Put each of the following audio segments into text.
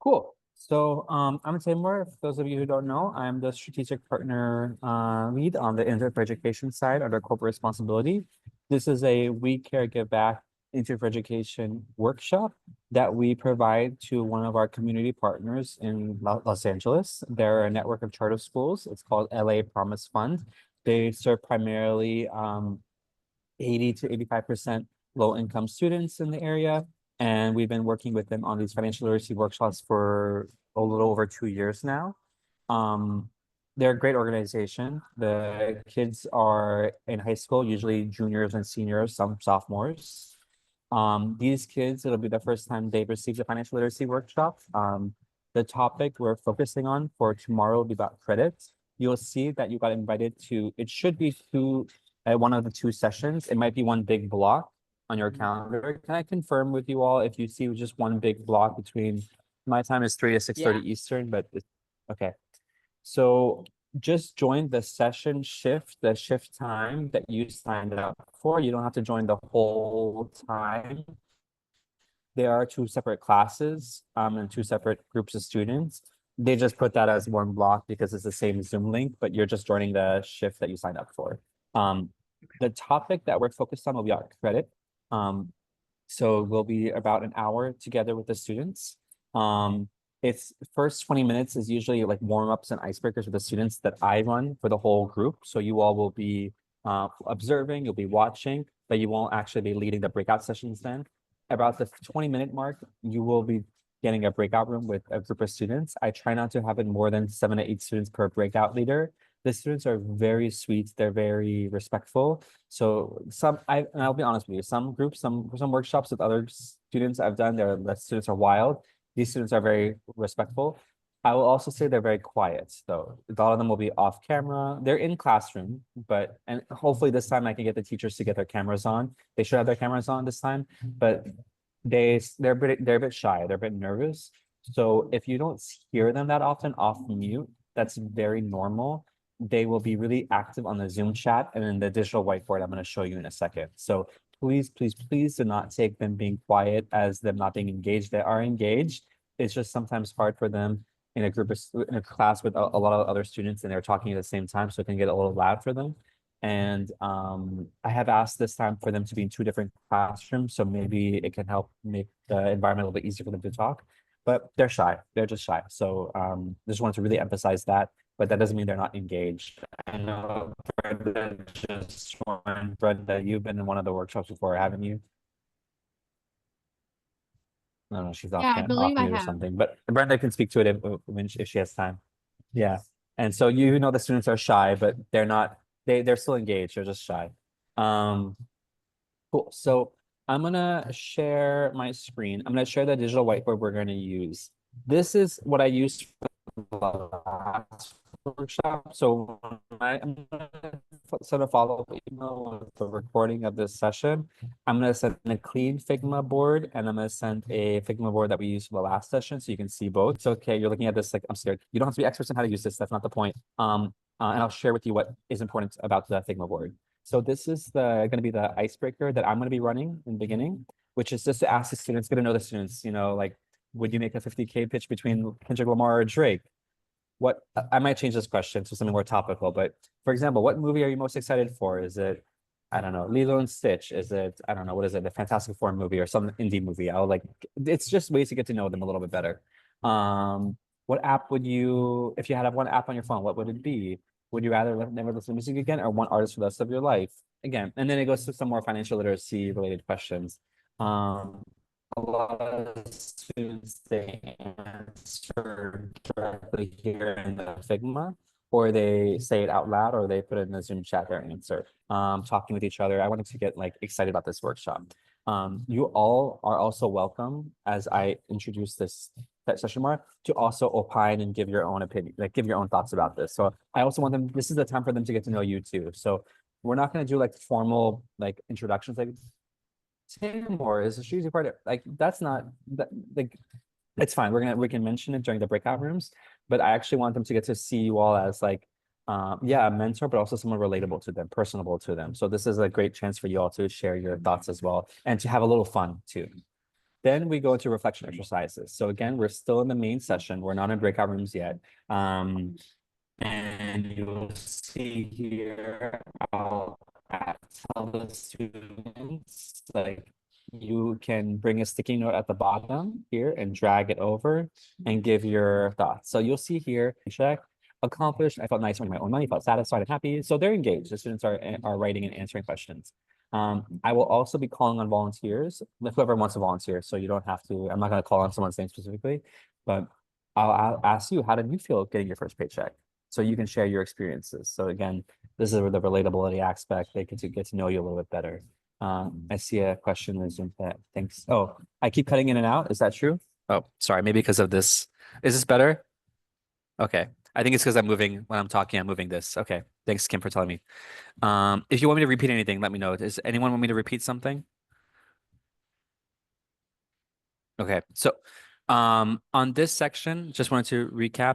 Cool. So I'm Timur. For those of you who don't know, I'm the strategic partner lead on the Intuit for Education side under corporate responsibility. This is a We Care Give Back Intuit for Education workshop that we provide to one of our community partners in Los Angeles. They're a network of charter schools. It's called LA Promise Fund. They serve primarily 80 to 85% low income students in the area. And we've been working with them on these financial literacy workshops for a little over 2 years now. Um, they're a great organization. The kids are in high school, usually juniors and seniors, some sophomores. These kids, it'll be the first time they've received a financial literacy workshop. The topic we're focusing on for tomorrow will be about credit. You'll see that you got invited to, it should be two at one of the two sessions. It might be one big block on your calendar. Can I confirm with you all if you see just one big block between my time is 3 to 6:30 Eastern, but okay. So just join the session shift, the shift time that you signed up for. You don't have to join the whole time. There are two separate classes and two separate groups of students. They just put that as one block because it's the same Zoom link, but you're just joining the shift that you signed up for. The topic that we're focused on will be on credit. So we'll be about an hour together with the students. It's first 20 minutes is usually like warm-ups and icebreakers with the students that I run for the whole group. So you all will be observing, you'll be watching, but you won't actually be leading the breakout sessions then. About the 20-minute mark, you will be getting a breakout room with a group of students. I try not to have it more than 7 to 8 students per breakout leader. The students are very sweet. They're very respectful. So and I'll be honest with you, some groups, some workshops with other students I've done, the students are wild. These students are very respectful. I will also say they're very quiet, though. A lot of them will be off camera. They're in classroom, and hopefully this time I can get the teachers to get their cameras on. They should have their cameras on this time, but they're a bit shy. They're a bit nervous. So if you don't hear them that often off mute, that's very normal. They will be really active on the Zoom chat and in the digital whiteboard I'm going to show you in a second. So please, please, please do not take them being quiet as them not being engaged. They are engaged. It's just sometimes hard for them in a class with a lot of other students and they're talking at the same time, so it can get a little loud for them. And I have asked this time for them to be in two different classrooms, so maybe it can help make the environment a little bit easier for them to talk. But they're shy. They're just shy. So just wanted to really emphasize that, but that doesn't mean they're not engaged. I know Brenda just joined. Brenda, you've been in one of the workshops before, haven't you? No, no, she's Yeah, I off believe I mute or have. something. But Brenda can speak to it if she has time. Yeah. And so you know the students are shy, but they're not, they're still engaged, they're just shy. Um, cool. So I'm gonna share my screen. I'm gonna share the digital whiteboard we're gonna use. This is what I used for the last workshop. So I'm gonna send a follow-up email with the recording of this session. I'm gonna send a clean Figma board and I'm gonna send a Figma board that we used for the last session so you can see both. It's okay, you're looking at this like I'm scared. You don't have to be experts in how to use this. That's not the point. And I'll share with you what is important about the Figma board. So this is going to be the icebreaker that I'm going to be running in the beginning, which is just to ask the students, get to know the students, like, would you make a 50K pitch between Kendrick Lamar or Drake? I might change this question to something more topical, but for example, what movie are you most excited for? Is it, I don't know, Lilo and Stitch? Is it, I don't know, what is it, the Fantastic Four movie or some indie movie? It's just ways to get to know them a little bit better. What app would you, if you had one app on your phone, what would it be? Would you rather never listen to music again or one artist for the rest of your life? Again, and then it goes to some more financial literacy related questions. Um, a lot of students they answer directly here in the Figma, or they say it out loud, or they put it in the Zoom chat their answer. Talking with each other. I wanted to get like excited about this workshop. You all are also welcome as I introduce this session more to also opine and give your own opinion, like give your own thoughts about this. So I also want them, this is the time for them to get to know you too. So we're not going to do like formal like introductions like say more is a choosy part. Like that's not that like it's fine. We can mention it during the breakout rooms, but I actually want them to get to see you all as like yeah, a mentor, but also someone relatable to them, personable to them. So this is a great chance for you all to share your thoughts as well and to have a little fun too. Then we go into reflection exercises. So again, we're still in the main session. We're not in breakout rooms yet. And you'll see here, I'll tell the students, like, you can bring a sticky note at the bottom here and drag it over and give your thoughts. So you'll see here, check, accomplished, I felt nice earning my own money, felt satisfied and happy. So they're engaged. The students are writing and answering questions. I will also be calling on volunteers, whoever wants to volunteer. So you don't have to, I'm not going to call on someone's name specifically, but I'll ask you, how did you feel getting your first paycheck? So you can share your experiences. So again, this is where the relatability aspect, they get to know you a little bit better. I see a question is that thanks. Oh, I keep cutting in and out. Is that true? Oh, sorry, maybe because of this. Is this better? Okay. I think it's because I'm moving when I'm talking, I'm moving this. Okay. Thanks, Kim, for telling me. If you want me to repeat anything, let me know. Does anyone want me to repeat something? Okay. So on this section, just wanted to recap.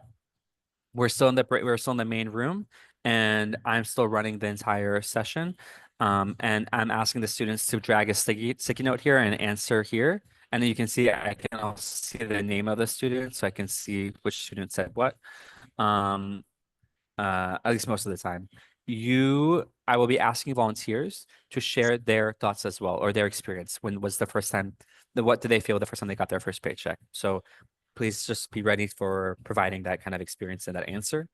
We're still in the main room, and I'm still running the entire session. And I'm asking the students to drag a sticky note here and answer here. And then you can see I can also see the name of the student, so I can see which student said what. Um, at least most of the time. I will be asking volunteers to share their thoughts as well, or their experience. When was the first time, what did they feel the first time they got their first paycheck? So please just be ready for providing that kind of experience and that answer.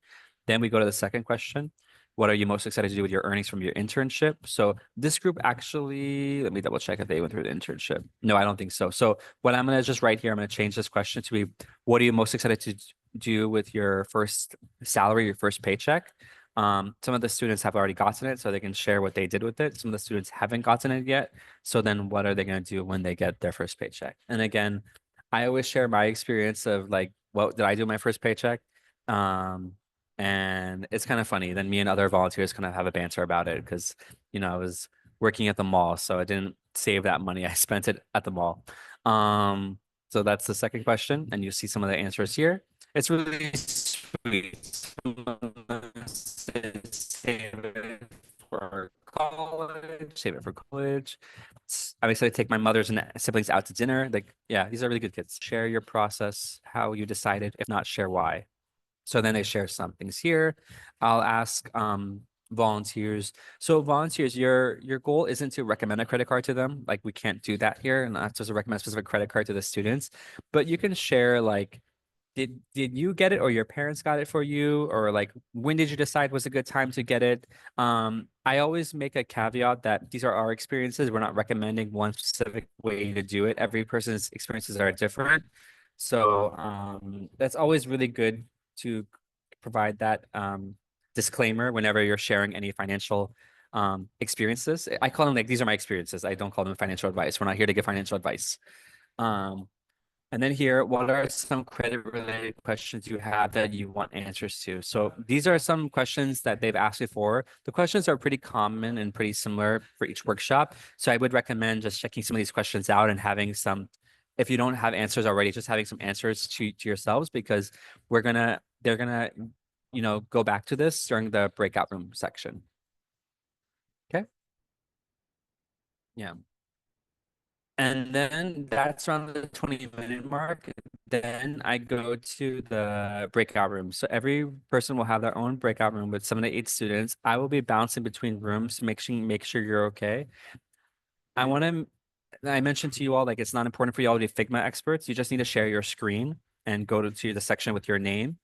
Then we go to the second question. What are you most excited to do with your earnings from your internship? So this group actually, let me double check if they went through the internship. No, I don't think so. So what I'm going to just write here, I'm going to change this question to be, what are you most excited to do with your first salary, your first paycheck? Some of the students have already gotten it, so they can share what they did with it. Some of the students haven't gotten it yet. So then what are they going to do when they get their first paycheck? And again, I always share my experience of like, what did I do with my first paycheck? Um, and it's kind of funny. Then me and other volunteers kind of have a banter about it because, I was working at the mall, so I didn't save that money. I spent it at the mall. Um, so that's the second question, and you see some of the answers here. It's really sweet. Save it for college, save it for college. I'm excited to take my mother's and siblings out to dinner. Like, yeah, these are really good kids. Share your process, how you decided. If not, share why. So then they share some things here. I'll ask volunteers. So volunteers, your goal isn't to recommend a credit card to them. Like we can't do that here, and not just to recommend a specific credit card to the students, but you can share like did you get it or your parents got it for you, or like when did you decide was a good time to get it? I always make a caveat that these are our experiences. We're not recommending one specific way to do it. Every person's experiences are different. So that's always really good to provide that disclaimer whenever you're sharing any financial experiences. I call them like these are my experiences. I don't call them financial advice. We're not here to give financial advice. Um, and then here, what are some credit related questions you have that you want answers to? So these are some questions that they've asked before. The questions are pretty common and pretty similar for each workshop. So I would recommend just checking some of these questions out and having some, if you don't have answers already, just having some answers to yourselves, because they're gonna, go back to this during the breakout room section. Okay. Yeah. And then that's around the 20-minute mark. Then I go to the breakout room. So every person will have their own breakout room with 7 to 8 students. I will be bouncing between rooms to make sure you're okay. I mentioned to you all, like, it's not important for you all to be Figma experts. You just need to share your screen and go to the section with your name,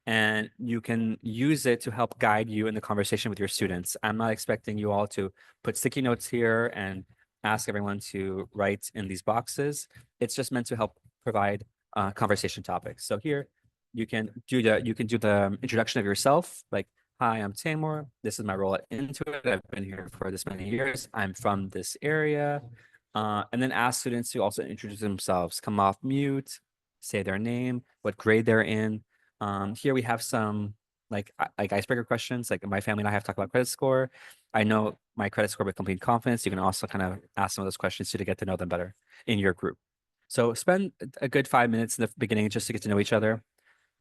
and you can use it to help guide you in the conversation with your students. I'm not expecting you all to put sticky notes here and ask everyone to write in these boxes. It's just meant to help provide conversation topics. So here you can do the introduction of yourself, like, hi, I'm Tamor. This is my role at Intuit. I've been here for this many years. I'm from this area. And then ask students to also introduce themselves, come off mute, say their name, what grade they're in. Here we have some like icebreaker questions. Like, my family and I have talked about credit score. I know my credit score with complete confidence. You can also kind of ask some of those questions to get to know them better in your group. So spend a good 5 minutes in the beginning just to get to know each other.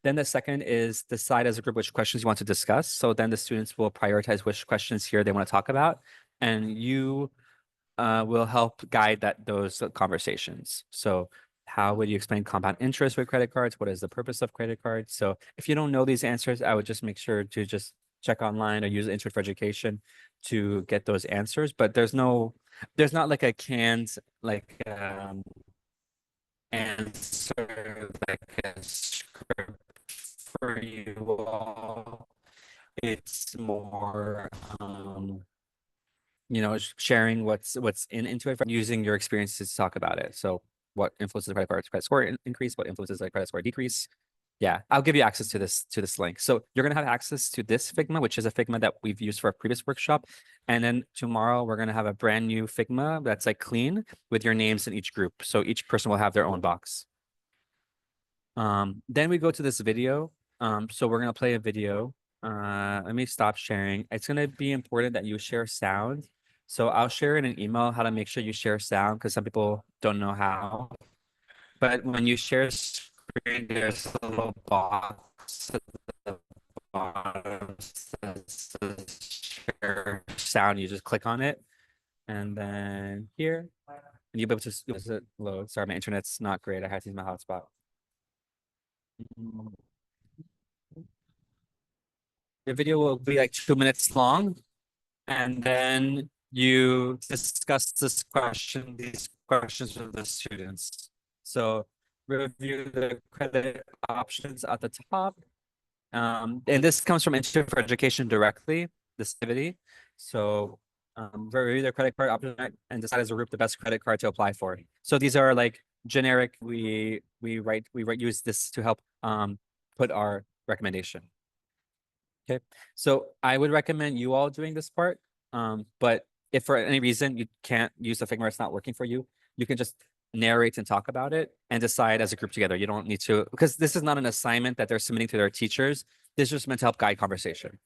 Then the second is decide as a group which questions you want to discuss. So then the students will prioritize which questions here they want to talk about. And you will help guide those conversations. So how would you explain compound interest with credit cards? What is the purpose of credit cards? So if you don't know these answers, I would just make sure to just check online or use Intuit for Education to get those answers. But there's not like a canned like answer like a script for you all. It's more sharing what's into it, using your experiences to talk about it. So what influences the credit score increase, what influences the credit score decrease. Yeah, I'll give you access to this link. So you're gonna have access to this Figma, which is a Figma that we've used for a previous workshop. And then tomorrow we're gonna have a brand new Figma that's like clean with your names in each group. So each person will have their own box. Then we go to this video. So we're gonna play a video. Let me stop sharing. It's gonna be important that you share sound. So I'll share in an email how to make sure you share sound because some people don't know how. But when you share screen, there's a little box at the bottom that says share sound. You just click on it, and then here, and you'll be able to load. Sorry, my internet's not great. I have to use my hotspot. The video will be like 2 minutes long, and then you discuss these questions with the students. So review the credit options at the top. And this comes from Institute for Education directly, this activity. So review the credit card option and decide as a group the best credit card to apply for. So these are like generic. We use this to help put our recommendation. Okay, so I would recommend you all doing this part. But if for any reason you can't use the Figma, it's not working for you, you can just narrate and talk about it and decide as a group together. You don't need to, because this is not an assignment that they're submitting to their teachers. This is just meant to help guide conversation.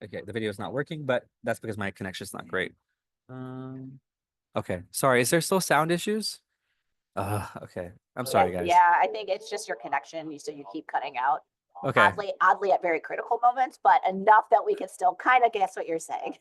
Okay, the video is not working, but that's because my connection is not great. Okay, sorry. Is there still sound issues? Okay. I'm sorry, guys. Yeah, I think it's just your connection. So you keep cutting out. Okay. Oddly at very critical moments, but enough that we can still kind of guess what you're saying.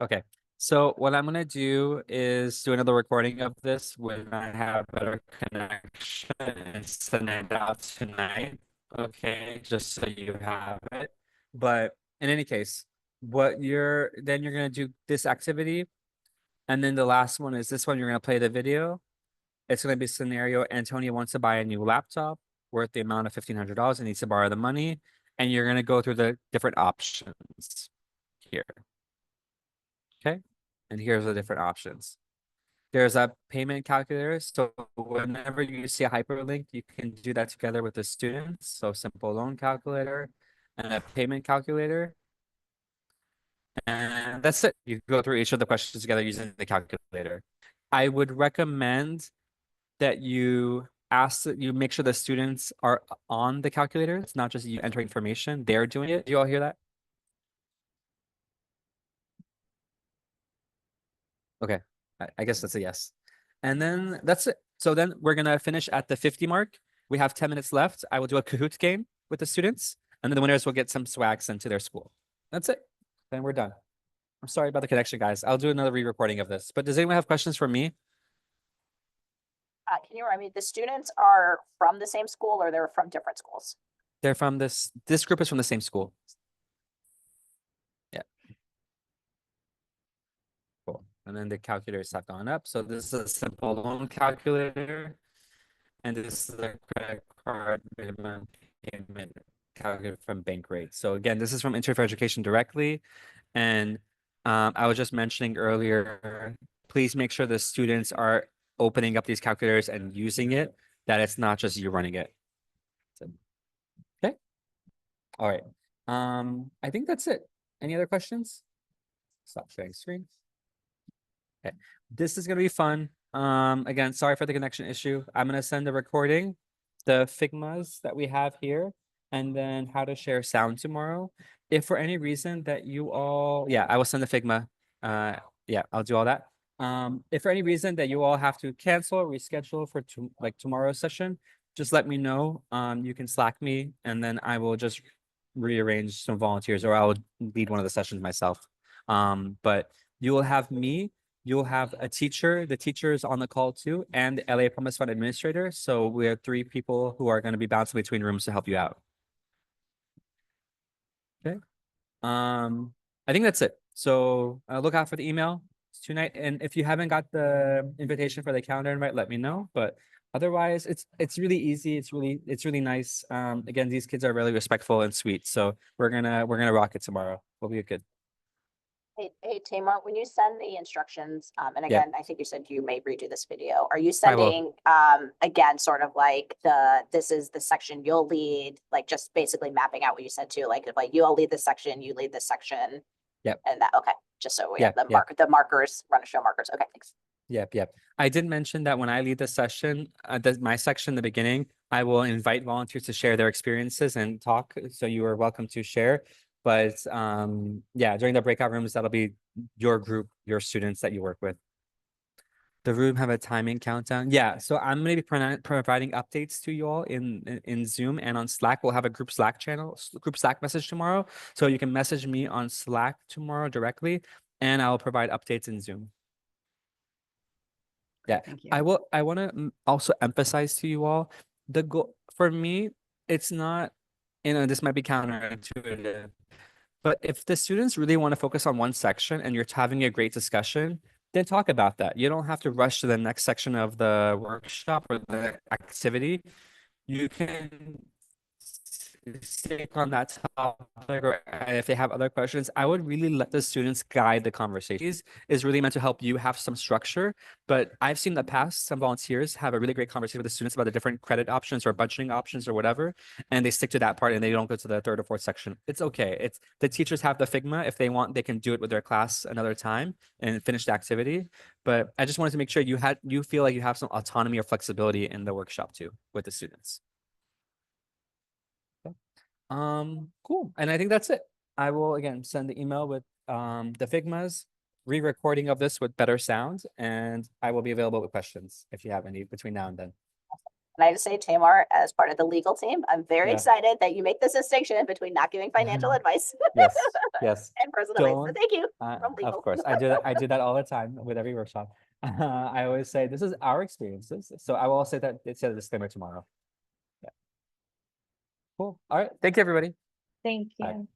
Okay. So what I'm gonna do is do another recording of this when I have better connection and send it out tonight. Okay, just so you have it. But in any case, you're gonna do this activity, and then the last one is this one. You're gonna play the video. It's gonna be scenario. Antonio wants to buy a new laptop worth the amount of $1,500 and needs to borrow the money, and you're gonna go through the different options here. Okay. And here's the different options. There's a payment calculator. So whenever you see a hyperlink, you can do that together with the students. So simple loan calculator and a payment calculator. And that's it. You go through each of the questions together using the calculator. I would recommend that you make sure the students are on the calculator. It's not just you entering information, they're doing it. Do you all hear that? Okay, I guess that's a yes. And then that's it. So then we're gonna finish at the 50 mark. We have 10 minutes left. I will do a Kahoot game with the students, and then the winners will get some swag sent to their school. That's it. Then we're done. I'm sorry about the connection, guys. I'll do another re-recording of this. But does anyone have questions for me? Can you remind me, the students are from the same school or they're from different schools? They're from this group is from the same school. Yeah. Cool. And then the calculators have gone up. So this is a simple loan calculator. And this is a credit card minimum payment calculated from bank rate. So again, this is from Intuit for Education directly. And I was just mentioning earlier, please make sure the students are opening up these calculators and using it, that it's not just you running it. So, okay. All right. I think that's it. Any other questions? Stop sharing screen. Okay. This is gonna be fun. Again, sorry for the connection issue. I'm gonna send the recording, the Figmas that we have here, and then how to share sound tomorrow. If for any reason that you all, yeah, I will send the Figma. Yeah, I'll do all that. If for any reason that you all have to cancel or reschedule for tomorrow's session, just let me know. You can Slack me, and then I will just rearrange some volunteers, or I will lead one of the sessions myself. But You will have me, you'll have a teacher, the teacher is on the call too, and the LA Promise Fund administrator. So we have 3 people who are going to be bouncing between rooms to help you out. Okay. I think that's it. So look out for the email tonight. And if you haven't got the invitation for the calendar invite, let me know. But otherwise, it's really easy. It's really nice. Again, these kids are really respectful and sweet. So we're gonna rock it tomorrow. We'll be good. Hey, Tamar, when you send the instructions, and Yeah. again, I think you said you may redo this video, are you I will. sending, again, sort of like this is the section you'll lead, like just basically mapping out what you said too, like you'll lead this section, you lead this section. Yep. And that, okay, just so we Yeah, have yeah. the markers, run a show markers. Okay, thanks. Yep. I did mention that when I lead the session, my section in the beginning, I will invite volunteers to share their experiences and talk. So you are welcome to share. But yeah, during the breakout rooms, that'll be your group, your students that you work with. The room have a timing countdown. Yeah, so I'm gonna be providing updates to you all in Zoom and on Slack. We'll have a group Slack channel, group Slack message tomorrow. So you can message me on Slack tomorrow directly, and I'll provide updates in Zoom. Yeah, Thank you. I want to also emphasize to you all the goal for me, it's not, this might be counterintuitive, but if the students really want to focus on one section and you're having a great discussion, then talk about that. You don't have to rush to the next section of the workshop or the activity. You can stick on that topic, or if they have other questions, I would really let the students guide the conversation. Is really meant to help you have some structure. But I've seen in the past some volunteers have a really great conversation with the students about the different credit options or budgeting options or whatever, and they stick to that part and they don't go to the 3rd or 4th section. It's okay. It's the teachers have the Figma. If they want, they can do it with their class another time and finish the activity. But I just wanted to make sure you feel like you have some autonomy or flexibility in the workshop too with the students. Cool. And I think that's it. I will again send the email with the Figmas, re-recording of this with better sound, and I will be available with questions if you have any between now and then. And I just say, Tamar, as part of the legal team, I'm very Yeah. excited that you make this distinction between not giving financial advice Yes. and personal advice. So Don't- thank you from Of legal. course, I do that all the time with every workshop. I always say this is our experiences. So I will also say that it's a disclaimer tomorrow. Yeah. Cool. All right. Thank you, everybody. Thank Bye. you.